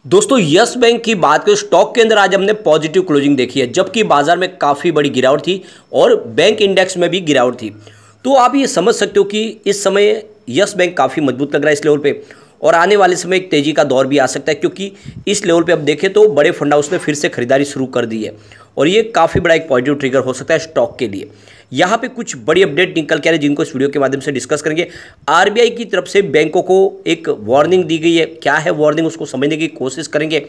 दोस्तों yes bank की बात करें, स्टॉक के अंदर आज हमने पॉजिटिव क्लोजिंग देखी है, जबकि बाजार में काफ़ी बड़ी गिरावट थी और बैंक इंडेक्स में भी गिरावट थी। तो आप ये समझ सकते हो कि इस समय यस बैंक काफ़ी मजबूत लग रहा है इस लेवल पे, और आने वाले समय एक तेज़ी का दौर भी आ सकता है, क्योंकि इस लेवल पे अब देखें तो बड़े फंड हाउस ने फिर से खरीदारी शुरू कर दी है और ये काफ़ी बड़ा एक पॉजिटिव ट्रिगर हो सकता है स्टॉक के लिए। यहाँ पे कुछ बड़ी अपडेट निकल के आ रही है जिनको इस वीडियो के माध्यम से डिस्कस करेंगे। आरबीआई की तरफ से बैंकों को एक वार्निंग दी गई है, क्या है वार्निंग उसको समझने की कोशिश करेंगे।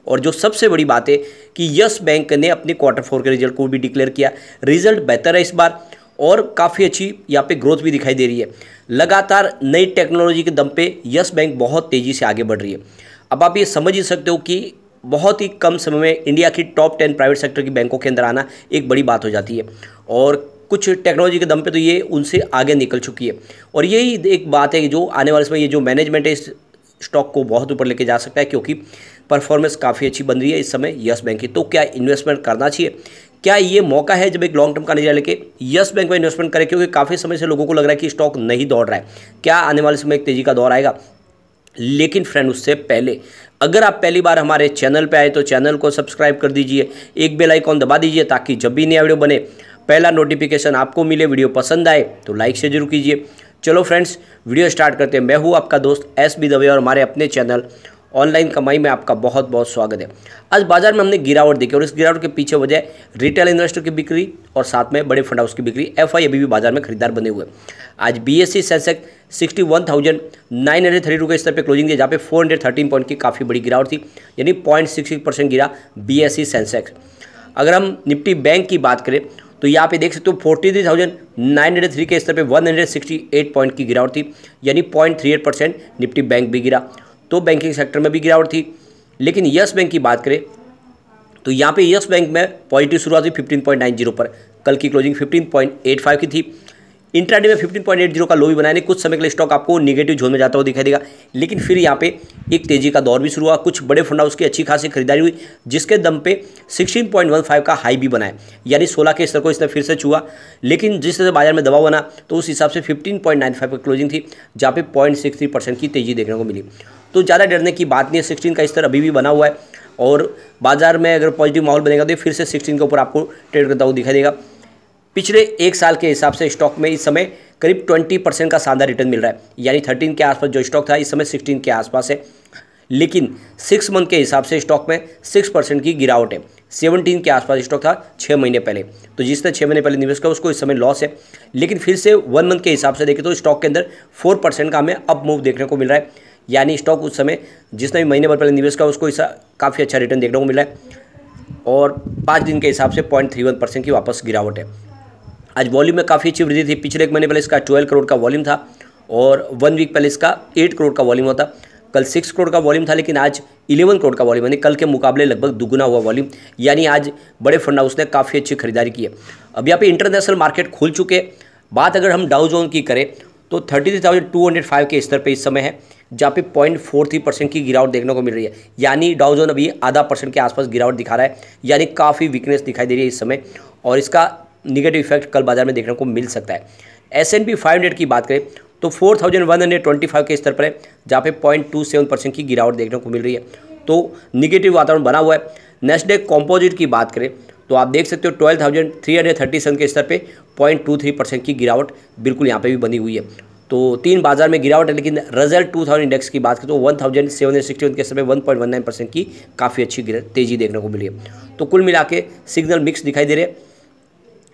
और जो सबसे बड़ी बात है कि यस बैंक ने अपने क्वार्टर 4 के रिजल्ट को भी डिक्लेयर किया, रिजल्ट बेहतर है इस बार और काफ़ी अच्छी यहाँ पे ग्रोथ भी दिखाई दे रही है। लगातार नई टेक्नोलॉजी के दम पे यस बैंक बहुत तेज़ी से आगे बढ़ रही है। अब आप ये समझ ही सकते हो कि बहुत ही कम समय में इंडिया की टॉप 10 प्राइवेट सेक्टर की बैंकों के अंदर आना एक बड़ी बात हो जाती है, और कुछ टेक्नोलॉजी के दम पे तो ये उनसे आगे निकल चुकी है। और यही एक बात है कि जो आने वाले समय ये जो मैनेजमेंट है इस स्टॉक को बहुत ऊपर लेके जा सकता है, क्योंकि परफॉर्मेंस काफ़ी अच्छी बन रही है इस समय यस बैंक की। तो क्या इन्वेस्टमेंट करना चाहिए? क्या ये मौका है जब एक लॉन्ग टर्म का नजरिया लेके यस बैंक में इन्वेस्टमेंट करें, क्योंकि काफ़ी समय से लोगों को लग रहा है कि स्टॉक नहीं दौड़ रहा है, क्या आने वाले समय एक तेज़ी का दौर आएगा? लेकिन फ्रेंड उससे पहले अगर आप पहली बार हमारे चैनल पे आए तो चैनल को सब्सक्राइब कर दीजिए, एक बेल आइकॉन दबा दीजिए ताकि जब भी नया वीडियो बने पहला नोटिफिकेशन आपको मिले। वीडियो पसंद आए तो लाइक से जरूर कीजिए। चलो फ्रेंड्स वीडियो स्टार्ट करते हैं। मैं हूँ आपका दोस्त एस.बी. दवे और हमारे अपने चैनल ऑनलाइन कमाई में आपका बहुत बहुत स्वागत है। आज बाजार में हमने गिरावट देखी और इस गिरावट के पीछे वजह रिटेल इन्वेस्टर की बिक्री और साथ में बड़े फंड हाउस की बिक्री। एफआई अभी भी बाजार में खरीदार बने हुए। आज बीएसई सेंसेक्स 61,930 के स्तर पर क्लोजिंग दिया, जहाँ पे 413 पॉइंट की काफ़ी बड़ी गिरावट थी, यानी 0.66% गिरा बीएसई सेंसेक्स। अगर हम निफ्टी बैंक की बात करें तो यहाँ पे देख सकते हो 43,903 के स्तर पे 168 पॉइंट की गिरावट थी, यानी 0.38% निफ्टी बैंक भी गिरा। तो बैंकिंग सेक्टर में भी गिरावट थी। लेकिन यस बैंक की बात करें तो यहाँ पे यस बैंक में पॉजिटिव शुरुआत हुई 15.90 पर, कल की क्लोजिंग 15.85 की थी। इंट्राडे में 15.80 का लो भी बनाया। कुछ समय के लिए स्टॉक आपको निगेटिव जोन में जाता हुआ दिखाई देगा, लेकिन फिर यहाँ पे एक तेजी का दौर भी शुरू हुआ। कुछ बड़े फंड हाउस की अच्छी खासी खरीदारी हुई, जिसके दम पे 16.15 का हाई भी बनाया, यानी 16 के स्तर को इसने फिर से छुआ। लेकिन जिस तरह से बाजार में दबाव बना तो उस हिसाब से 15.95 पर क्लोजिंग थी, जहाँ पे 0.63% की तेजी देखने को मिली। तो ज़्यादा डरने की बात नहीं है, 16 का स्तर अभी भी बना हुआ है और बाजार में अगर पॉजिटिव माहौल बनेगा तो फिर से 16 के ऊपर आपको ट्रेड करता हुआ दिखाई देगा। पिछले एक साल के हिसाब से स्टॉक में इस समय करीब 20% का शानदार रिटर्न मिल रहा है, यानी 13 के आसपास जो स्टॉक था इस समय 16 के आसपास है। लेकिन 6 मंथ के हिसाब से स्टॉक में 6% की गिरावट है। 17 के आसपास स्टॉक था 6 महीने पहले, तो जिसने 6 महीने पहले निवेश किया उसको इस समय लॉस है। लेकिन फिर से 1 मंथ के हिसाब से देखें तो स्टॉक के अंदर 4% का हमें अप मूव देखने को मिल रहा है, यानी स्टॉक उस समय जिसने भी महीने भर पहले निवेश किया उसको इस काफ़ी अच्छा रिटर्न देखने को मिल रहा है। और 5 दिन के हिसाब से 0.31% की वापस गिरावट है। आज वॉल्यूम में काफ़ी अच्छी वृद्धि थी। पिछले एक महीने पहले इसका 12 करोड़ का वॉल्यूम था और 1 वीक पहले इसका 8 करोड़ का वॉल्यूम होता। कल 6 करोड़ का वॉल्यूम था, लेकिन आज 11 करोड़ का वॉल्यूम, यानी कल के मुकाबले लगभग दुगुना हुआ वॉल्यूम, यानी आज बड़े फंड हाउस ने काफ़ी अच्छी खरीदारी की है। अब यहाँ पे इंटरनेशनल मार्केट खुल चुके। बात अगर हम डाउ जोन की करें तो 33,205 के स्तर पर इस समय है, जहाँ पे 0.43% की गिरावट देखने को मिल रही है, यानी डाउ जोन अभी आधा % के आसपास गिरावट दिखा रहा है, यानी काफ़ी वीकनेस दिखाई दे रही है इस समय, और इसका निगेटिव इफेक्ट कल बाजार में देखने को मिल सकता है। S&P 500 की बात करें तो 4,125 के स्तर पर है, जहाँ पे 0.27% की गिरावट देखने को मिल रही है, तो निगेटिव वातावरण बना हुआ है। नेस्डेक कॉम्पोजिट की बात करें तो आप देख सकते हो 12,337 के स्तर पे 0.23% की गिरावट बिल्कुल यहाँ पे भी बनी हुई है। तो 3 बाजार में गिरावट है, लेकिन रिजल्ट 2000 इंडेक्स की बात करें तो 1761 के स्तर पे 1.19% की काफ़ी अच्छी तेज़ी देखने को मिली है। तो कुल मिला के सिग्नल मिक्स दिखाई दे रहे हैं।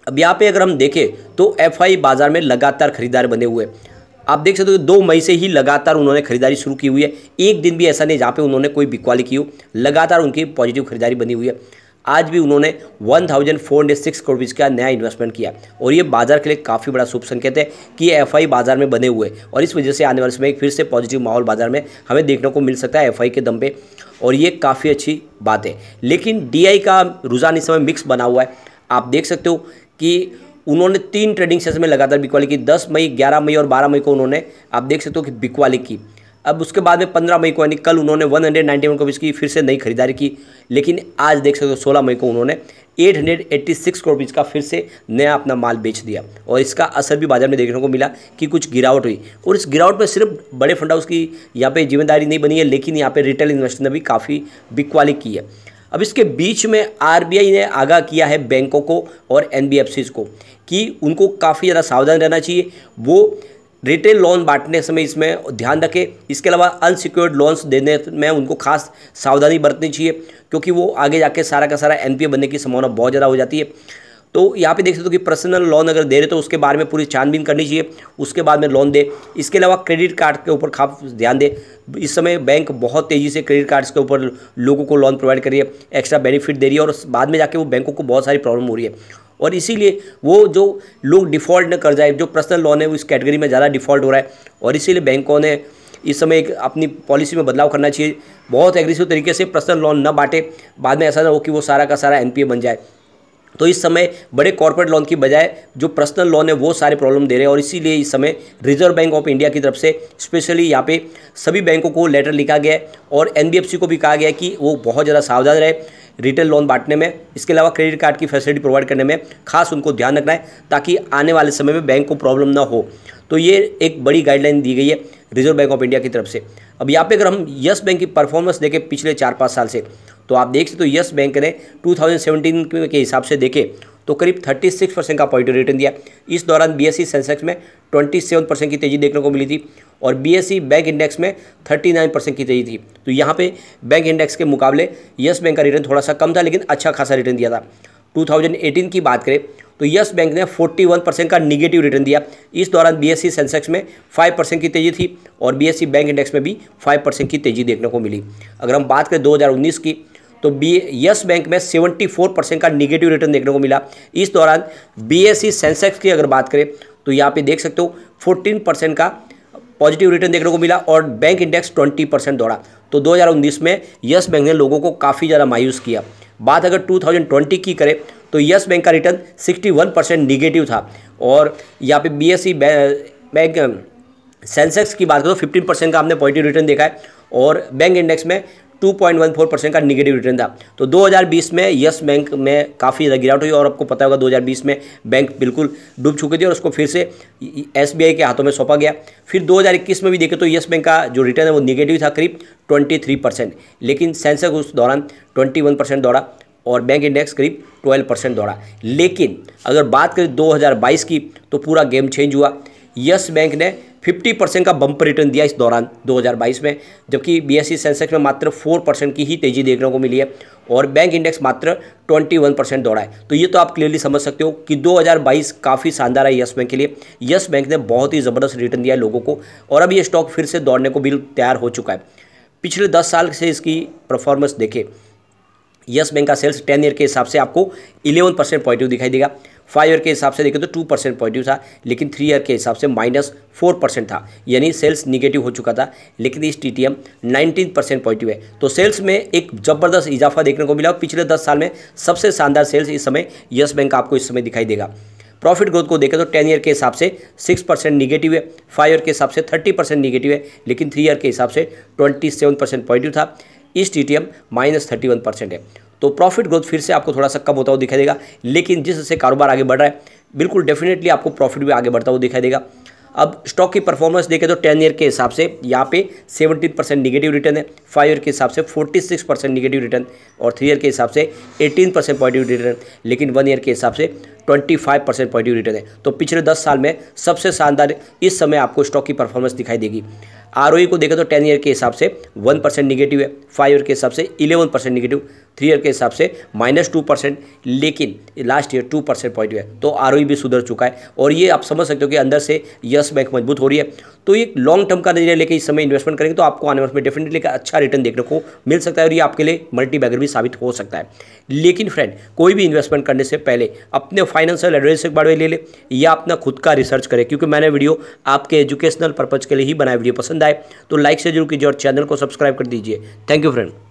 अब यहाँ पे अगर हम देखें तो एफआई बाजार में लगातार खरीदार बने हुए हैं। आप देख सकते हो 2 मई से ही लगातार उन्होंने खरीदारी शुरू की हुई है। एक दिन भी ऐसा नहीं जहाँ पे उन्होंने कोई बिकवाली की हो, लगातार उनकी पॉजिटिव खरीदारी बनी हुई है। आज भी उन्होंने 1406 करोड़ रुपये का नया इन्वेस्टमेंट किया और ये बाजार के लिए काफ़ी बड़ा शुभ संकेत है कि एफआई बाजार में बने हुए, और इस वजह से आने वाले समय फिर से पॉजिटिव माहौल बाजार में हमें देखने को मिल सकता है एफआई के दम पे, और ये काफ़ी अच्छी बात है। लेकिन डीआई का रुझान इस समय मिक्स बना हुआ है। आप देख सकते हो कि उन्होंने 3 ट्रेडिंग सेशन में लगातार बिकवाली की, 10 मई, 11 मई और 12 मई को उन्होंने आप देख सकते हो कि बिकवाली की। अब उसके बाद में 15 मई को यानी कल उन्होंने 191 करोड़ रुपीज़ की फिर से नई खरीदारी की, लेकिन आज देख सकते हो 16 मई को उन्होंने 886 करोड़ रुपीज़ का फिर से नया अपना माल बेच दिया और इसका असर भी बाजार में देखने को मिला कि कुछ गिरावट हुई। और इस गिरावट में सिर्फ बड़े फंड हाउस की यहाँ पे जिम्मेदारी नहीं बनी है, लेकिन यहाँ पे रिटेल इन्वेस्टर ने भी काफ़ी बिकवाली की है। अब इसके बीच में आरबीआई ने आगाह किया है बैंकों को और एनबीएफसीज को कि उनको काफ़ी ज़्यादा सावधान रहना चाहिए, वो रिटेल लोन बांटने समय इसमें ध्यान रखें। इसके अलावा अनसिक्योर्ड लोन्स देने में उनको खास सावधानी बरतनी चाहिए, क्योंकि वो आगे जाके सारा का सारा एनपीए बनने की संभावना बहुत ज़्यादा हो जाती है। तो यहाँ पे देख सकते हो कि पर्सनल लोन अगर दे रहे तो उसके बारे में पूरी छानबीन करनी चाहिए, उसके बाद में लोन दे। इसके अलावा क्रेडिट कार्ड के ऊपर खास ध्यान दे। इस समय बैंक बहुत तेज़ी से क्रेडिट कार्ड्स के ऊपर लोगों को लोन प्रोवाइड कर रही है, एक्स्ट्रा बेनिफिट दे रही है और बाद में जाके वो बैंकों को बहुत सारी प्रॉब्लम हो रही है। और इसीलिए वो जो लोग डिफ़ॉल्ट न कर जाए, जो पर्सनल लोन है वो इस कैटेगरी में ज़्यादा डिफ़ॉल्ट हो रहा है और इसीलिए बैंकों ने इस समय एक अपनी पॉलिसी में बदलाव करना चाहिए। बहुत एग्रेसिव तरीके से पर्सनल लोन न बांटे, बाद में ऐसा ना हो कि वो सारा का सारा एनपीए बन जाए। तो इस समय बड़े कॉर्पोरेट लोन की बजाय जो पर्सनल लोन है वो सारे प्रॉब्लम दे रहे हैं और इसीलिए इस समय रिजर्व बैंक ऑफ इंडिया की तरफ से स्पेशली यहाँ पे सभी बैंकों को लेटर लिखा गया है और एनबीएफसी को भी कहा गया है कि वो बहुत ज़्यादा सावधान रहे रिटेल लोन बांटने में। इसके अलावा क्रेडिट कार्ड की फैसिलिटी प्रोवाइड करने में खास उनको ध्यान रखना है, ताकि आने वाले समय में बैंक को प्रॉब्लम ना हो। तो ये एक बड़ी गाइडलाइन दी गई है रिजर्व बैंक ऑफ इंडिया की तरफ से। अब यहाँ पे अगर हम यस बैंक की परफॉर्मेंस देखें पिछले 4-5 साल से, तो आप देख सकते हो यस बैंक ने 2017 के हिसाब से देखें तो करीब 36% का पॉजिटिव रिटर्न दिया। इस दौरान बीएसई सेंसेक्स में 27% की तेज़ी देखने को मिली थी और बीएसई बैंक इंडेक्स में 39% की तेज़ी थी। तो यहाँ पे बैंक इंडेक्स के मुकाबले यस बैंक का रिटर्न थोड़ा सा कम था, लेकिन अच्छा खासा रिटर्न दिया था। 2018 की बात करें तो यस बैंक ने 41% का निगेटिव रिटर्न दिया। इस दौरान बीएसई सेंसेक्स में 5% की तेज़ी थी और बीएसई बैंक इंडेक्स में भी 5% की तेज़ी देखने को मिली। अगर हम बात करें 2019 की तो यस बैंक में 74% का निगेटिव रिटर्न देखने को मिला। इस दौरान बीएसई सेंसेक्स की अगर बात करें तो यहाँ पे देख सकते हो 14% का पॉजिटिव रिटर्न देखने को मिला और बैंक इंडेक्स 20% दौड़ा। तो 2019 में यस बैंक ने लोगों को काफ़ी ज़्यादा मायूस किया। बात अगर 2020 की करें तो यस बैंक का रिटर्न 61% निगेटिव था और यहाँ पे बीएसई बैंक सेंसेक्स की बात करें तो 15% का हमने पॉजिटिव रिटर्न देखा है और बैंक इंडेक्स में 2.14% का निगेटिव रिटर्न था। तो 2020 में यस बैंक में काफ़ी ज़्यादा गिरावट हुई और आपको पता होगा 2020 में बैंक बिल्कुल डूब चुके थे और उसको फिर से एसबीआई के हाथों में सौंपा गया। फिर 2021 में भी देखें तो यस बैंक का जो रिटर्न है वो निगेटिव था करीब 23%, लेकिन सेंसेक्स उस दौरान 21% दौड़ा और बैंक इंडेक्स करीब 12% दौड़ा। लेकिन अगर बात करें 2022 की तो पूरा गेम चेंज हुआ। यस बैंक ने 50% का बम्पर रिटर्न दिया इस दौरान 2022 में, जबकि बीएसई सेंसेक्स में मात्र 4% की ही तेज़ी देखने को मिली है और बैंक इंडेक्स मात्र 21% दौड़ा है। तो ये तो आप क्लियरली समझ सकते हो कि 2022 काफ़ी शानदार है यस बैंक के लिए। यस बैंक ने बहुत ही ज़बरदस्त रिटर्न दिया है लोगों को और अब ये स्टॉक फिर से दौड़ने को बिल्कुल तैयार हो चुका है। पिछले 10 साल से इसकी परफॉर्मेंस देखें, यस बैंक का सेल्स 10 ईयर के हिसाब से आपको 11% पॉजिटिव दिखाई देगा। 5 ईयर के हिसाब से देखें तो 2% पॉजिटिव था, लेकिन 3 ईयर के हिसाब से -4% था, यानी सेल्स निगेटिव हो चुका था। लेकिन इस टीटीएम 19% पॉजिटिव है। तो सेल्स में एक ज़बरदस्त इजाफा देखने को मिला और पिछले 10 साल में सबसे शानदार सेल्स इस समय यस बैंक का आपको इस समय दिखाई देगा। प्रॉफिट ग्रोथ को देखें तो 10 ईयर के हिसाब से 6% निगेटिव है, 5 ईयर के हिसाब से 30% निगेटिव है, लेकिन 3 ईयर के हिसाब से 27% पॉजिटिव था। इस टीटीएम -31% है। तो प्रॉफिट ग्रोथ फिर से आपको थोड़ा सा कम होता हुआ दिखाई देगा, लेकिन जिस से कारोबार आगे बढ़ रहा है बिल्कुल डेफिनेटली आपको प्रॉफिट भी आगे बढ़ता हुआ दिखाई देगा। अब स्टॉक की परफॉर्मेंस देखें तो 10 ईयर के हिसाब से यहाँ पे 17% निगेटिव रिटर्न है, 5 ईयर के हिसाब से 46% निगेटिव रिटर्न और 3 ईयर के हिसाब से 18% पॉजिटिव रिटर्न, लेकिन 1 ईयर के हिसाब से 25% पॉजिटिव रिटर्न है। तो पिछले 10 साल में सबसे शानदार इस समय आपको स्टॉक की परफॉर्मेंस दिखाई देगी। आरओई को देखें तो 10 ईयर के हिसाब से 1% निगेटिव है, 5 ईयर के हिसाब से 11% निगेटिव, 3 ईयर के हिसाब से -2%, लेकिन लास्ट ईयर 2% पॉजिटिव है। तो आरओई भी सुधर चुका है और ये आप समझ सकते हो कि अंदर से यस बैंक मजबूत हो रही है। तो ये लॉन्ग टर्म का नजरिया लेके इस समय इन्वेस्टमेंट करेंगे तो आपको आने वाले में डेफिनेटली का अच्छा रिटर्न देखने को मिल सकता है और ये आपके लिए मल्टी बैगर भी साबित हो सकता है। लेकिन फ्रेंड, कोई भी इन्वेस्टमेंट करने से पहले अपने फाइनेंशियल एडवाइस एक बार ले ले या अपना खुद का रिसर्च करें, क्योंकि मैंने वीडियो आपके एजुकेशनल पर्पज़ के लिए ही बनाया। वीडियो पसंद आए तो लाइक से जरूर कीजिए और चैनल को सब्सक्राइब कर दीजिए। Thank you friend.